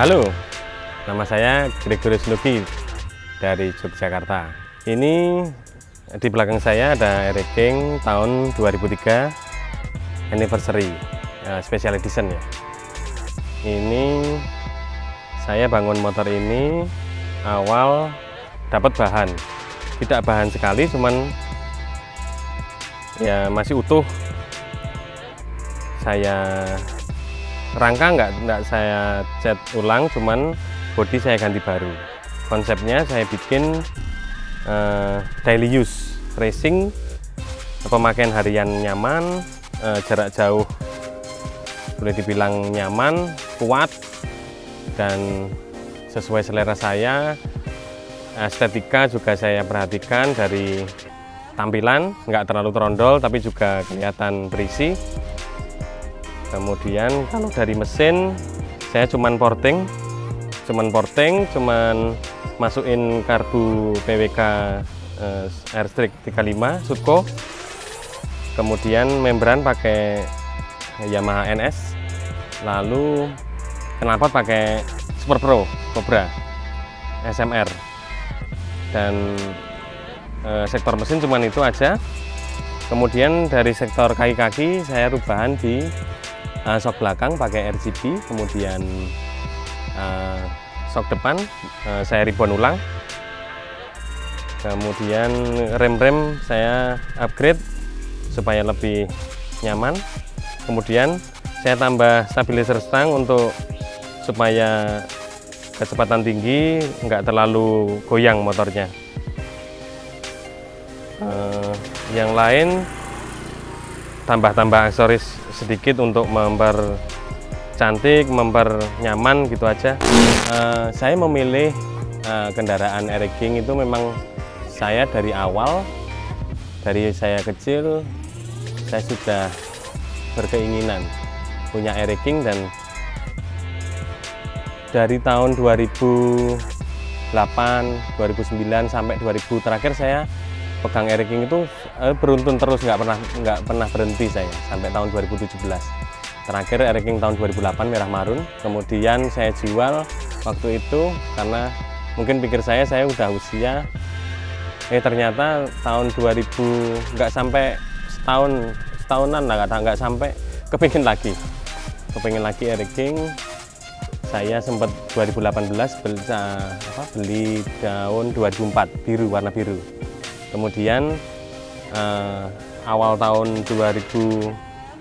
Halo, nama saya Gregorius Nugi dari Yogyakarta. Ini di belakang saya ada Eric King tahun 2003 anniversary special edition ya. Ini saya bangun motor ini awal dapat bahan, tidak bahan sekali, cuman ya masih utuh. Saya rangka nggak saya cat ulang, cuman bodi saya ganti baru. Konsepnya saya bikin daily use racing, pemakaian harian nyaman, jarak jauh boleh dibilang nyaman, kuat, dan sesuai selera saya. Estetika juga saya perhatikan dari tampilan, nggak terlalu trondol tapi juga kelihatan berisi. Kemudian kalau dari mesin saya cuman porting, masukin karbu PWK Airstreak 35 Sutco. Kemudian membran pakai Yamaha NS, lalu knalpot pakai Super Pro Cobra SMR, dan sektor mesin cuman itu aja. Kemudian dari sektor kaki-kaki saya rubahan di sok belakang pakai RGB, kemudian sok depan saya ribbon ulang, kemudian rem saya upgrade supaya lebih nyaman, kemudian saya tambah stabilizer stang untuk supaya kecepatan tinggi, nggak terlalu goyang motornya. Yang lain tambah aksesoris sedikit untuk mempercantik, mempernyaman gitu aja. Saya memilih kendaraan Eric King itu memang saya dari awal, dari saya kecil saya sudah berkeinginan punya Eric King, dan dari tahun 2008, 2009 sampai 2000 terakhir saya pegang Eric King itu beruntun terus, nggak pernah berhenti saya sampai tahun 2017. Terakhir Eric King tahun 2008 merah marun, kemudian saya jual waktu itu karena mungkin pikir saya udah usia. Ternyata tahun 2000 nggak sampai setahunan lah, nggak sampai kepingin lagi Eric King. Saya sempat 2018 beli tahun 2004 biru, warna biru. Kemudian awal tahun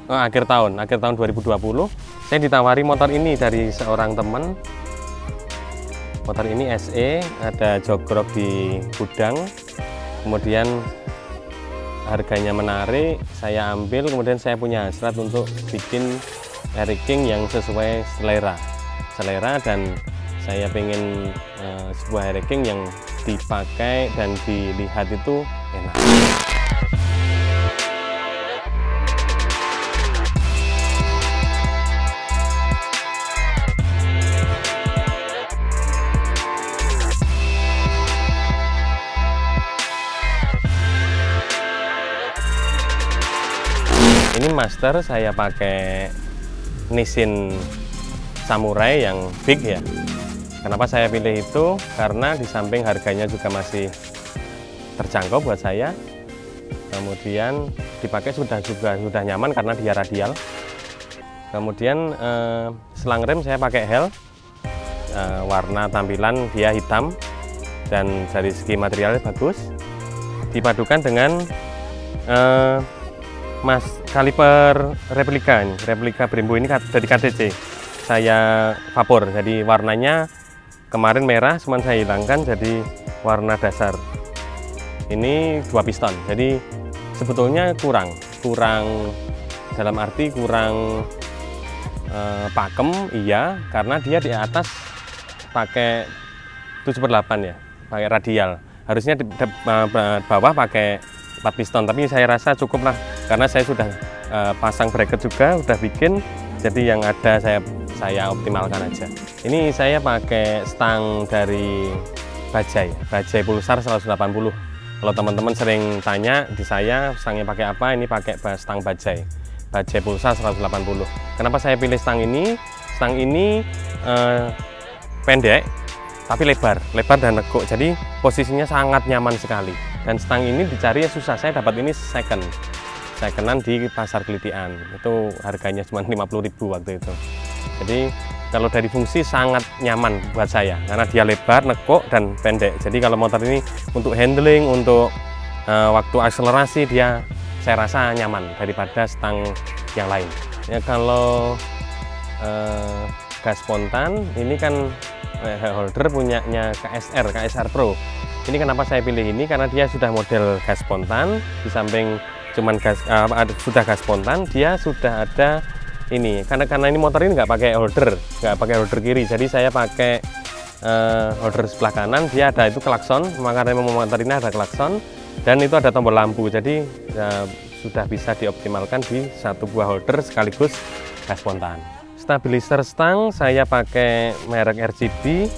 akhir tahun 2020 saya ditawari motor ini dari seorang teman. Motor ini SE, ada jogrok di gudang, kemudian harganya menarik, saya ambil, kemudian saya punya hasrat untuk bikin Eric King yang sesuai selera, dan saya pengen sebuah Eric King yang dipakai dan dilihat itu enak. Ini master saya pakai Nissin Samurai yang big ya. Kenapa saya pilih itu? Karena di samping harganya juga masih terjangkau buat saya. Kemudian dipakai sudah nyaman karena dia radial. Kemudian selang rem saya pakai Hell, warna tampilan dia hitam dan dari segi materialnya bagus. Dipadukan dengan kaliper replika Brembo ini dari KTC. Saya vapor, jadi warnanya kemarin merah, cuman saya hilangkan jadi warna dasar. Ini 2 piston, jadi sebetulnya kurang dalam arti kurang pakem, iya, karena dia di atas pakai 7/8 ya, pakai radial. Harusnya di bawah pakai 4 piston, tapi saya rasa cukup lah karena saya sudah pasang bracket juga, udah bikin, jadi yang ada saya optimalkan aja. Ini saya pakai stang dari Bajaj Pulsar 180. Kalau teman-teman sering tanya di saya stangnya pakai apa, ini pakai stang Bajaj Pulsar 180. Kenapa saya pilih stang ini? Stang ini pendek tapi lebar dan neguk, jadi posisinya sangat nyaman sekali. Dan stang ini dicari ya susah, saya dapat ini secondan di pasar Kelitian, itu harganya cuma 50.000 waktu itu. Jadi kalau dari fungsi sangat nyaman buat saya karena dia lebar, neguk, dan pendek. Jadi kalau motor ini untuk handling, untuk waktu akselerasi dia saya rasa nyaman daripada stang yang lain. Ya kalau gas spontan ini kan holder punyanya KSR Pro. Ini kenapa saya pilih ini, karena dia sudah model gas spontan, di samping cuman sudah gas spontan, dia sudah ada ini. Karena ini motor ini nggak pakai holder kiri, jadi saya pakai holder sebelah kanan. Dia ada itu klakson, makanya motor ini ada klakson dan itu ada tombol lampu, jadi sudah bisa dioptimalkan di satu buah holder sekaligus gas spontan. Stabilizer stang saya pakai merek RGB.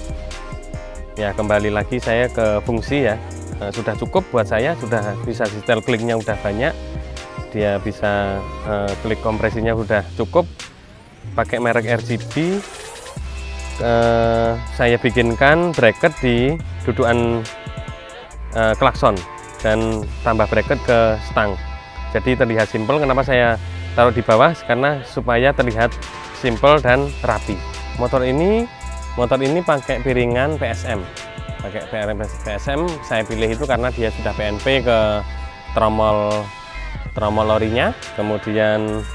Ya, kembali lagi saya ke fungsi ya, sudah cukup buat saya, sudah bisa setel kliknya udah banyak, dia bisa klik kompresinya udah cukup. Pakai merek RGB. Saya bikinkan bracket di dudukan klakson dan tambah bracket ke stang, jadi terlihat simpel. Kenapa saya taruh di bawah? Karena supaya terlihat simpel dan rapi. Motor ini pakai piringan PSM. Pakai PSM saya pilih itu karena dia sudah PNP ke tromol lorinya, kemudian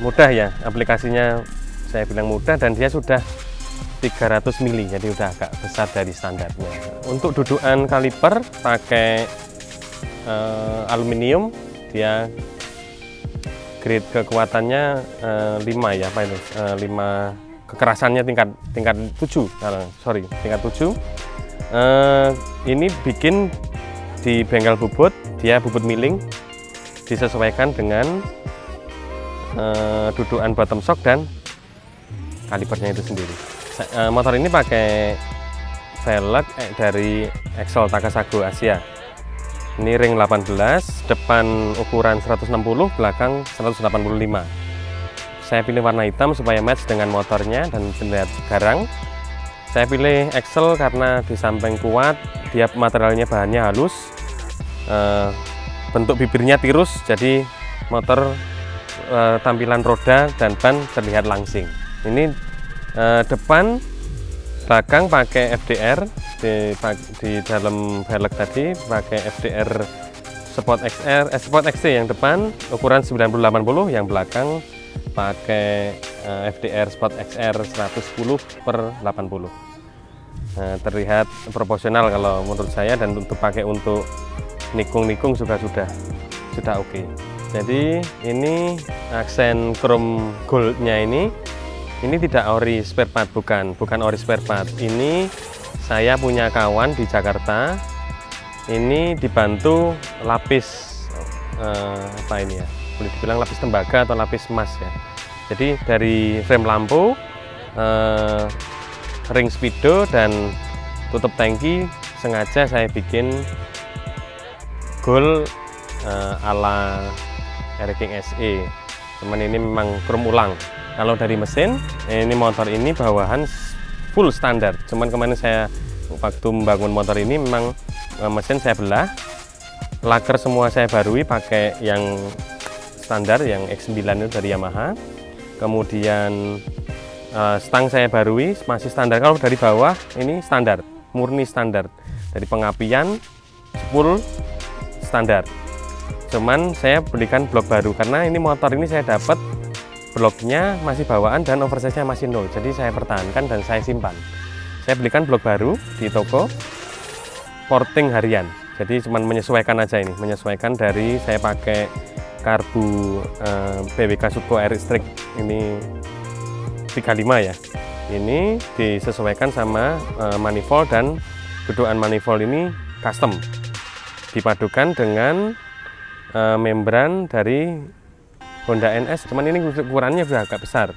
mudah ya aplikasinya, saya bilang mudah, dan dia sudah 300 mili, jadi udah agak besar dari standarnya. Untuk dudukan kaliper pakai aluminium, dia grade kekuatannya 5 ya, apa itu 5, kekerasannya tingkat 7, tingkat 7. Ini bikin di bengkel bubut, dia bubut miling, disesuaikan dengan dudukan bottom shock dan kalipernya itu sendiri. Motor ini pakai velg dari Excel Takasago Asia. Ini ring 18, depan ukuran 160, belakang 185. Saya pilih warna hitam supaya match dengan motornya dan terlihat garang. Saya pilih Excel karena di samping kuat, dia materialnya bahannya halus, bentuk bibirnya tirus, jadi motor tampilan roda dan ban terlihat langsing. Ini depan, belakang pakai FDR, di dalam velg tadi pakai FDR Sport XT yang depan ukuran 90-80, yang belakang pakai FDR Sport XR 110/80. Terlihat proporsional kalau menurut saya, dan untuk nikung sudah oke. Jadi ini aksen chrome goldnya ini tidak ori spare part, bukan ori spare part. Ini saya punya kawan di Jakarta, ini dibantu lapis apa ini ya, boleh dibilang lapis tembaga atau lapis emas ya. Jadi dari frame lampu, ring speedo dan tutup tangki sengaja saya bikin gold ala Ereking SE. Cuman ini memang chrome ulang. Kalau dari mesin, ini motor ini bawahan full standar. Cuman kemarin saya waktu membangun motor ini memang mesin saya belah, laker semua saya barui pakai yang standar, yang X9 itu dari Yamaha. Kemudian stang saya barui masih standar. Kalau dari bawah ini standar, murni standar. Dari pengapian spool standar. Cuman saya belikan blok baru karena ini motor ini saya dapat bloknya masih bawaan dan oversize-nya masih 0, jadi saya pertahankan dan saya simpan. Saya belikan blok baru di toko, porting harian, jadi cuman menyesuaikan aja ini, menyesuaikan dari saya pakai karbu BWK Subco Air Strict ini 35 ya, ini disesuaikan sama manifold, dan dudukan manifold ini custom, dipadukan dengan membran dari Honda NS, cuman ini ukurannya sudah agak besar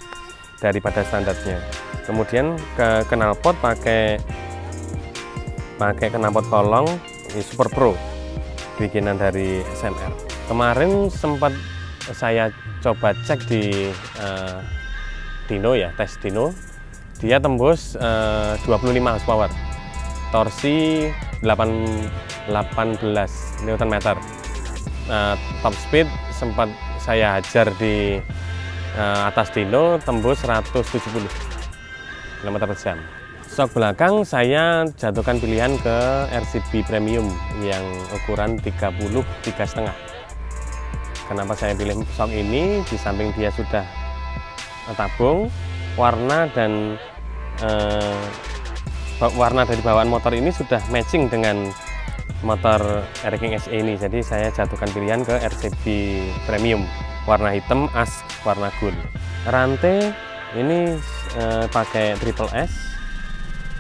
daripada standarnya. Kemudian ke knalpot pakai knalpot kolong ini Super Pro bikinan dari SMR. Kemarin sempat saya coba cek di dyno ya, tes dyno. dia tembus 25 horsepower, torsi 18 Nm. Top speed sempat saya hajar di atas dyno tembus 170 km/jam. Shock belakang saya jatuhkan pilihan ke RCB Premium yang ukuran 33,5. Kenapa saya pilih shock ini? Di samping dia sudah tabung, warna dan warna dari bawaan motor ini sudah matching dengan motor Air King SE ini. Jadi saya jatuhkan pilihan ke RCB Premium warna hitam as warna gold. Rantai ini pakai triple S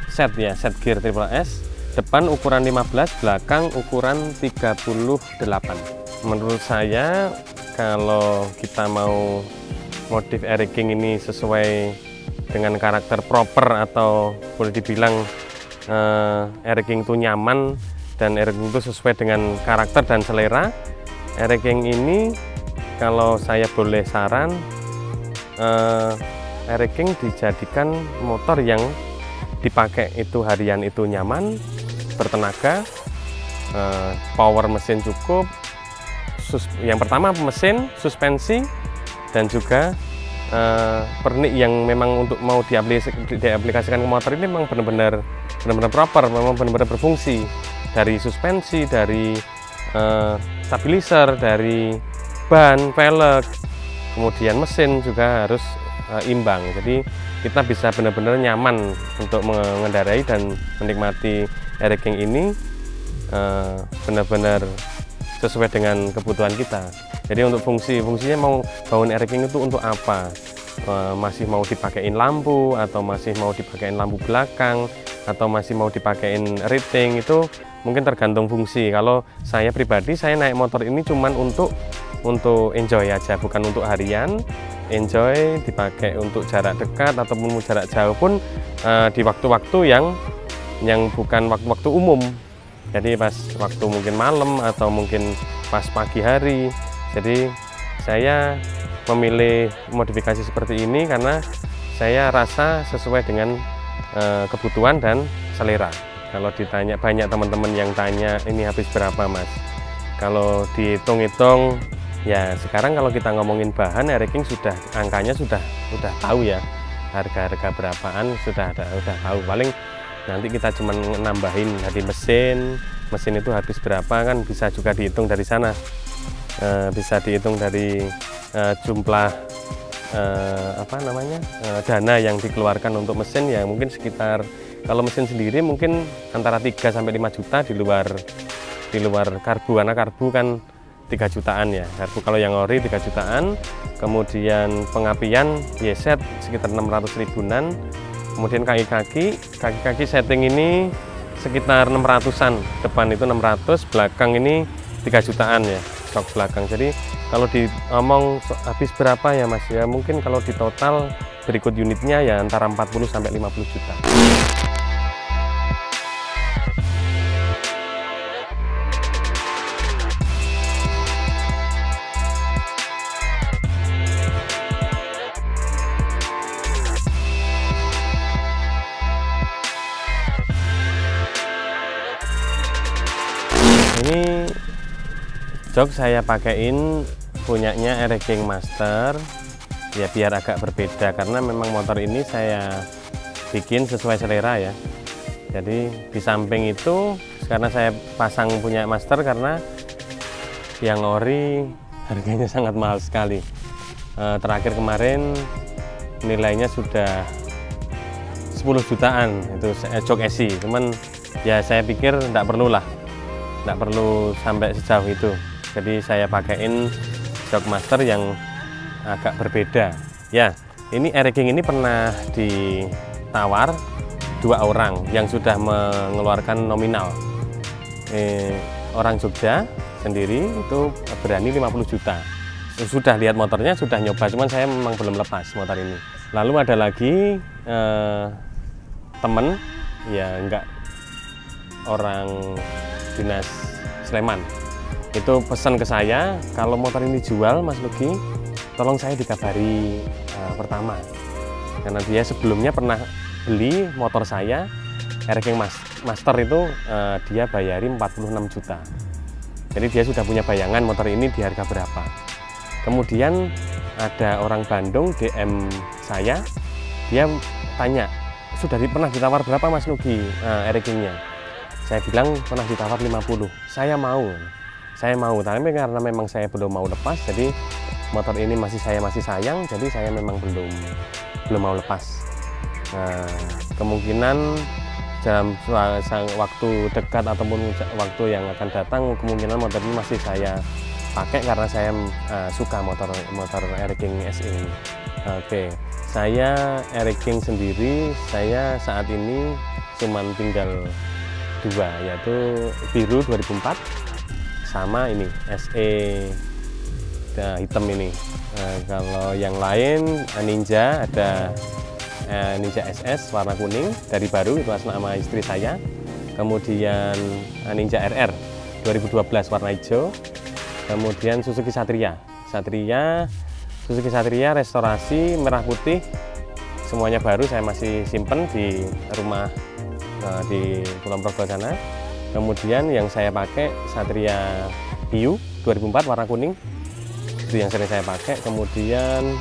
set ya, set gear triple S. Depan ukuran 15, belakang ukuran 38. Menurut saya kalau kita mau modif Air King ini sesuai dengan karakter proper, atau boleh dibilang Air King itu nyaman dan Air King itu sesuai dengan karakter dan selera, Air King ini kalau saya boleh saran, Air King dijadikan motor yang dipakai itu harian itu nyaman, bertenaga, power mesin cukup. Yang pertama mesin, suspensi, dan juga pernik yang memang untuk mau diaplikasikan ke motor ini memang benar-benar proper, memang benar-benar berfungsi. Dari suspensi, dari stabilizer, dari ban, velg, kemudian mesin juga harus imbang. Jadi kita bisa benar-benar nyaman untuk mengendarai dan menikmati Air King ini benar-benar sesuai dengan kebutuhan kita. Jadi untuk fungsinya mau bangun Air King itu untuk apa? Masih mau dipakein lampu, atau masih mau dipakein lampu belakang, atau masih mau dipakein rating, itu mungkin tergantung fungsi. Kalau saya pribadi, saya naik motor ini cuman untuk enjoy aja, bukan untuk harian. Enjoy, dipakai untuk jarak dekat ataupun jarak jauh pun di waktu-waktu yang bukan waktu-waktu umum. Jadi pas waktu mungkin malam atau mungkin pas pagi hari. Jadi saya memilih modifikasi seperti ini karena saya rasa sesuai dengan kebutuhan dan selera. Kalau ditanya, banyak teman-teman yang tanya ini habis berapa Mas? Kalau dihitung-hitung ya, sekarang kalau kita ngomongin bahan, Air King sudah angkanya sudah tahu ya, harga-harga berapaan sudah tahu. Paling nanti kita cuma nambahin dari mesin itu habis berapa, kan bisa juga dihitung dari sana. Bisa dihitung dari jumlah dana yang dikeluarkan untuk mesin, ya mungkin sekitar, kalau mesin sendiri mungkin antara 3 sampai 5 juta di luar karbu, karena karbu kan 3 jutaan ya. Karbu kalau yang ori 3 jutaan, kemudian pengapian yeset sekitar 600 ribuan. Kemudian kaki-kaki setting ini sekitar 600-an, depan itu 600, belakang ini 3 jutaan ya, shock belakang. Jadi kalau diomong habis berapa ya Mas, ya mungkin kalau di total berikut unitnya ya antara 40 sampai 50 juta. Ini jok saya pakaiin punyanya Air King Master ya, biar agak berbeda karena memang motor ini saya bikin sesuai selera ya. Jadi di samping itu karena saya pasang punya Master karena yang ori harganya sangat mahal sekali. Terakhir kemarin nilainya sudah 10 jutaan itu jok SI, cuman ya saya pikir tidak perlu sampai sejauh itu. Jadi saya pakaiin jok Master yang agak berbeda. Ya, ini Air King ini pernah ditawar 2 orang yang sudah mengeluarkan nominal. Orang Jogja sendiri itu berani 50 juta. Sudah lihat motornya, sudah nyoba, cuman saya memang belum lepas motor ini. Lalu ada lagi temen, ya enggak, orang dinas Sleman, itu pesan ke saya, kalau motor ini jual Mas Lugi, tolong saya dikabari pertama, karena dia sebelumnya pernah beli motor saya Air King Master itu dia bayari 46 juta. Jadi dia sudah punya bayangan motor ini di harga berapa. Kemudian ada orang Bandung DM saya, dia tanya, sudah pernah ditawar berapa Mas Nugi Air King-nya? Saya bilang pernah ditawar 50. Saya mau, tapi karena memang saya belum mau lepas, jadi motor ini masih sayang, jadi saya memang belum mau lepas. Nah, kemungkinan dalam waktu dekat ataupun waktu yang akan datang, kemungkinan motor ini masih saya pakai karena saya suka motor Air King SE ini. Oke, saya Air King sendiri, saya saat ini cuman tinggal 2, yaitu biru 2004 sama ini SE hitam ini. Kalau yang lain Ninja, ada Ninja SS warna kuning dari baru, itu atas nama istri saya. Kemudian Ninja RR 2012 warna hijau. Kemudian Suzuki Satria restorasi merah putih, semuanya baru, saya masih simpen di rumah di Kulon Progo sana. Kemudian yang saya pakai Satria Hiu 2004 warna kuning, itu yang sering saya pakai. Kemudian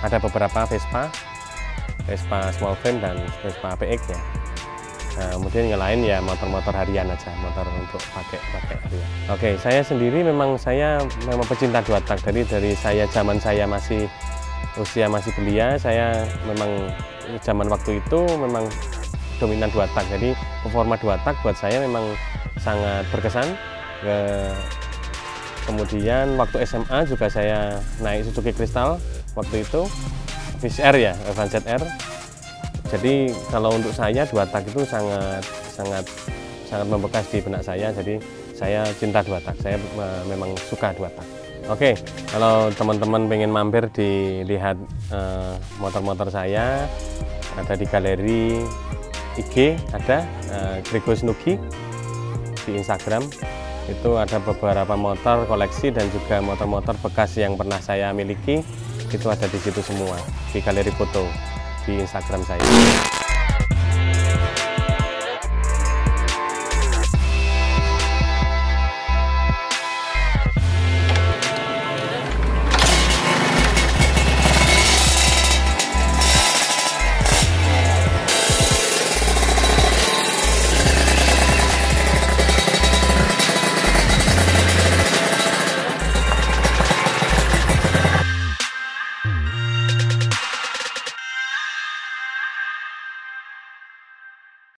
ada beberapa Vespa small frame dan Vespa PX ya. Nah, kemudian yang lain ya motor-motor harian aja, motor untuk pakai harian. Oke, saya sendiri memang pecinta dua tak. Dari zaman saya masih usia masih belia, saya memang zaman waktu itu memang dominan dua tak. Jadi performa dua tak buat saya memang sangat berkesan. Kemudian waktu SMA juga saya naik Suzuki Crystal waktu itu, VCR ya, Advanced R. Jadi kalau untuk saya dua tak itu sangat membekas di benak saya. Jadi saya cinta dua tak, saya memang suka dua tak. Oke, kalau teman-teman pengen mampir dilihat motor-motor saya, ada di galeri IG, ada Gregos Nugi di Instagram. Itu ada beberapa motor koleksi dan juga motor-motor bekas yang pernah saya miliki, itu ada di situ semua, di galeri foto di Instagram saya.